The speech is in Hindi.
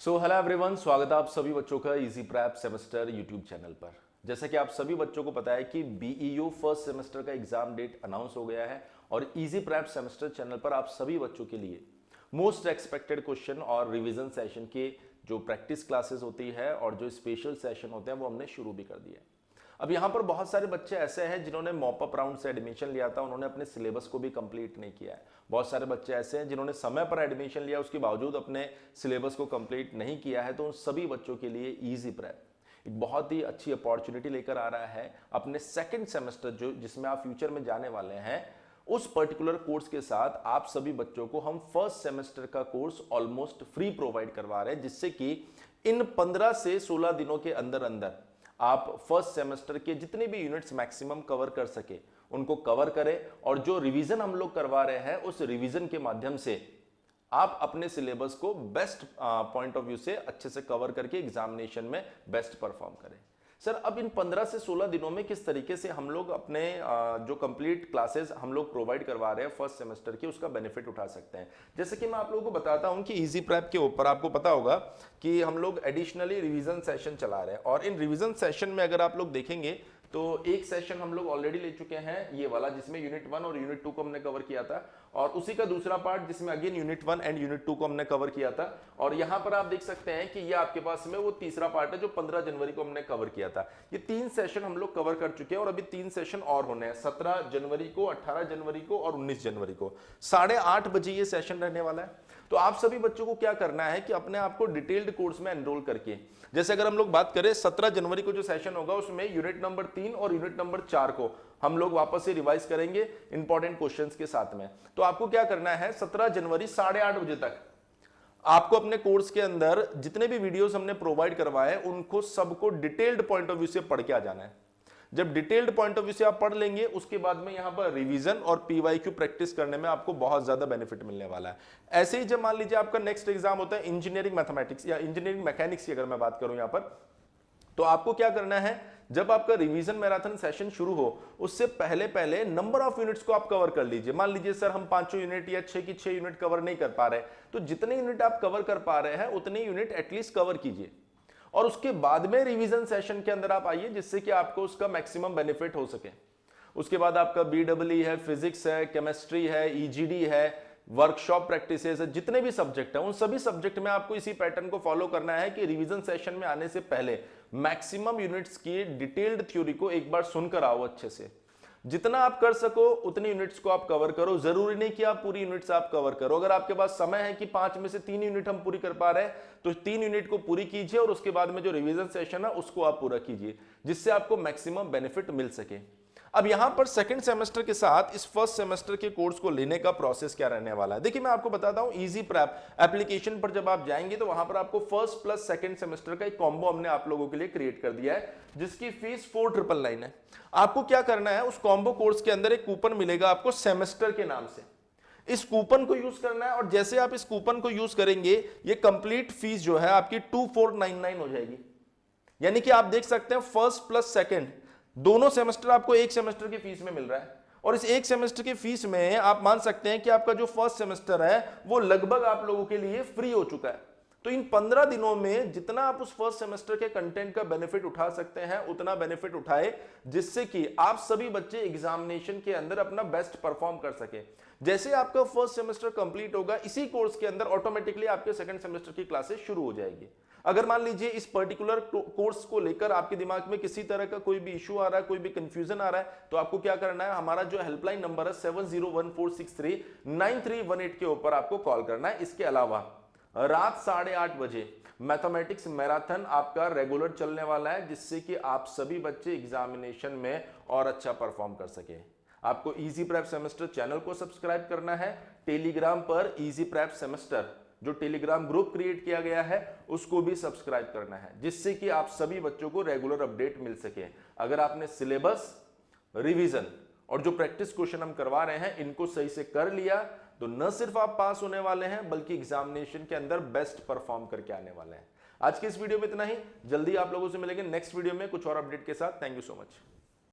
हेलो एवरीवन, स्वागत है आप सभी बच्चों का easy prep semester YouTube channel पर। जैसा कि आप सभी बच्चों को पता है कि बीईयू फर्स्ट सेमेस्टर का एग्जाम डेट अनाउंस हो गया है और इजी प्रैप सेमेस्टर चैनल पर आप सभी बच्चों के लिए मोस्ट एक्सपेक्टेड क्वेश्चन और रिवीजन सेशन के जो प्रैक्टिस क्लासेस होती है और जो स्पेशल सेशन होते हैं वो हमने शुरू भी कर दिए हैं। अब यहाँ पर बहुत सारे बच्चे ऐसे हैं जिन्होंने मॉप अप राउंड से एडमिशन लिया था, उन्होंने अपने सिलेबस को भी कंप्लीट नहीं किया है। बहुत सारे बच्चे ऐसे हैं जिन्होंने समय पर एडमिशन लिया, उसके बावजूद अपने सिलेबस को कंप्लीट नहीं किया है। तो उन सभी बच्चों के लिए इजी प्रेप एक बहुत ही अच्छी अपॉर्चुनिटी लेकर आ रहा है। अपने सेकेंड सेमेस्टर जो जिसमें आप फ्यूचर में जाने वाले हैं, उस पर्टिकुलर कोर्स के साथ आप सभी बच्चों को हम फर्स्ट सेमेस्टर का कोर्स ऑलमोस्ट फ्री प्रोवाइड करवा रहे हैं, जिससे कि इन 15 से 16 दिनों के अंदर अंदर आप फर्स्ट सेमेस्टर के जितने भी यूनिट्स मैक्सिमम कवर कर सके उनको कवर करें और जो रिवीजन हम लोग करवा रहे हैं उस रिवीजन के माध्यम से आप अपने सिलेबस को बेस्ट पॉइंट ऑफ व्यू से अच्छे से कवर करके एग्जामिनेशन में बेस्ट परफॉर्म करें। सर, अब इन 15 से 16 दिनों में किस तरीके से हम लोग अपने जो कंप्लीट क्लासेस हम लोग प्रोवाइड करवा रहे हैं फर्स्ट सेमेस्टर की, उसका बेनिफिट उठा सकते हैं। जैसे कि मैं आप लोगों को बताता हूं कि इजी प्रेप के ऊपर आपको पता होगा कि हम लोग एडिशनली रिवीजन सेशन चला रहे हैं और इन रिवीजन सेशन में अगर आप लोग देखेंगे तो एक सेशन हम लोग ऑलरेडी ले चुके हैं, ये वाला जिसमें यूनिट 1 और यूनिट 2 को हमने कवर किया था, और उसी का दूसरा पार्ट जिसमें अगेन यूनिट 1 एंड यूनिट 2 को हमने कवर किया था। और यहां पर आप देख सकते हैं कि ये आपके पास में वो तीसरा पार्ट है जो 15 जनवरी को हमने कवर किया था। ये 3 सेशन हम लोग कवर कर चुके हैं और अभी 3 सेशन और होने हैं, 17 जनवरी को, 18 जनवरी को और 19 जनवरी को। 8:30 बजे ये सेशन रहने वाला है। तो आप सभी बच्चों को क्या करना है कि अपने आप को डिटेल्ड कोर्स में एनरोल करके, जैसे अगर हम लोग बात करें 17 जनवरी को जो सेशन होगा उसमें यूनिट नंबर 3 और यूनिट नंबर 4 को हम लोग वापस से रिवाइज करेंगे इंपॉर्टेंट क्वेश्चंस के साथ में। तो आपको क्या करना है, 17 जनवरी 8:30 बजे तक आपको अपने कोर्स के अंदर जितने भी वीडियोस हमने प्रोवाइड करवाए उनको सबको डिटेल्ड पॉइंट ऑफ व्यू से पढ़ के आ जाना है। जब डिटेल्ड पॉइंट ऑफ व्यू से आप पढ़ लेंगे उसके बाद में यहां पर रिवीजन और पीवाईक्यू प्रैक्टिस करने में आपको बहुत ज्यादा बेनिफिट मिलने वाला है। ऐसे ही जब मान लीजिए आपका नेक्स्ट एग्जाम होता है इंजीनियरिंग मैथमेटिक्स या इंजीनियरिंग मैकेनिक्स की अगर मैं बात करूं यहां पर, तो आपको क्या करना है, जब आपका रिवीजन मैराथन सेशन शुरू हो उससे पहले पहले नंबर ऑफ यूनिट्स को आप कवर कर लीजिए। मान लीजिए सर हम 5 यूनिट या 6 की 6 यूनिट कवर नहीं कर पा रहे, तो जितने यूनिट आप कवर कर पा रहे हैं उतने यूनिट एटलीस्ट कवर कीजिए और उसके बाद में रिवीजन सेशन के अंदर आप आइए, जिससे कि आपको उसका मैक्सिमम बेनिफिट हो सके। उसके बाद आपका बीडब्ल्यू है, फिजिक्स है, केमिस्ट्री है, ईजीडी है, वर्कशॉप प्रैक्टिसेस है, जितने भी सब्जेक्ट है उन सभी सब्जेक्ट में आपको इसी पैटर्न को फॉलो करना है कि रिवीजन सेशन में आने से पहले मैक्सिमम यूनिट्स की डिटेल्ड थ्योरी को एक बार सुनकर आओ अच्छे से। जितना आप कर सको उतनी यूनिट्स को आप कवर करो, जरूरी नहीं कि आप पूरी यूनिट्स आप कवर करो। अगर आपके पास समय है कि 5 में से 3 यूनिट हम पूरी कर पा रहे हैं तो 3 यूनिट को पूरी कीजिए और उसके बाद में जो रिवीजन सेशन है उसको आप पूरा कीजिए, जिससे आपको मैक्सिमम बेनिफिट मिल सके। अब यहां पर सेकंड सेमेस्टर के साथ इस फर्स्ट सेमेस्टर के कोर्स को लेने का प्रोसेस क्या रहने वाला है, देखिए मैं आपको बताता हूं। इजी प्रैप एप्लीकेशन पर जब आप जाएंगे तो वहां पर आपको फर्स्ट प्लस सेकंड सेमेस्टर का एक कॉम्बो हमने आप लोगों के लिए क्रिएट कर दिया है, जिसकी फीस 4999 है। आपको क्या करना है, उस कॉम्बो कोर्स के अंदर एक कूपन मिलेगा आपको सेमेस्टर के नाम से, इस कूपन को यूज करना है और जैसे आप इस कूपन को यूज करेंगे ये कंप्लीट फीस जो है आपकी 2499 हो जाएगी। यानी कि आप देख सकते हैं फर्स्ट प्लस सेकंड दोनों सेमेस्टर आपको एक सेमेस्टर की फीस में मिल रहा है और इस एक सेमेस्टर की फीस में आप मान सकते हैं कि आपका जो फर्स्ट सेमेस्टर है वो लगभग आप लोगों के लिए फ्री हो चुका है। तो इन 15 दिनों में जितना आप उस फर्स्ट सेमेस्टर के कंटेंट का बेनिफिट उठा सकते हैं उतना बेनिफिट उठाए, जिससे कि आप सभी बच्चे एग्जामिनेशन के अंदर अपना बेस्ट परफॉर्म कर सके। जैसे आपका फर्स्ट सेमेस्टर कंप्लीट होगा इसी कोर्स के अंदर ऑटोमेटिकली आपके सेकंड सेमेस्टर की क्लासेस शुरू हो जाएगी। अगर मान लीजिए इस पर्टिकुलर कोर्स को लेकर आपके दिमाग में किसी तरह का कोई भी इशू आ रहा है, कोई भी कंफ्यूजन आ रहा है, तो आपको क्या करना है, हमारा जो हेल्पलाइन नंबर है 7014639318 के ऊपर आपको कॉल करना है। इसके अलावा रात 8:30 बजे मैथमेटिक्स मैराथन आपका रेगुलर चलने वाला है, जिससे कि आप सभी बच्चे एग्जामिनेशन में और अच्छा परफॉर्म कर सके। आपको इजी प्रेप सेमेस्टर चैनल को सब्सक्राइब करना है, टेलीग्राम पर इजी प्रेप सेमेस्टर जो टेलीग्राम ग्रुप क्रिएट किया गया है उसको भी सब्सक्राइब करना है, जिससे कि आप सभी बच्चों को रेगुलर अपडेट मिल सके। अगर आपने सिलेबस, रिवीजन और जो प्रैक्टिस क्वेश्चन हम करवा रहे हैं इनको सही से कर लिया तो न सिर्फ आप पास होने वाले हैं बल्कि एग्जामिनेशन के अंदर बेस्ट परफॉर्म करके आने वाले हैं। आज के इस वीडियो में इतना ही, जल्दी आप लोगों से मिलेंगे नेक्स्ट वीडियो में कुछ और अपडेट के साथ। Thank you so much.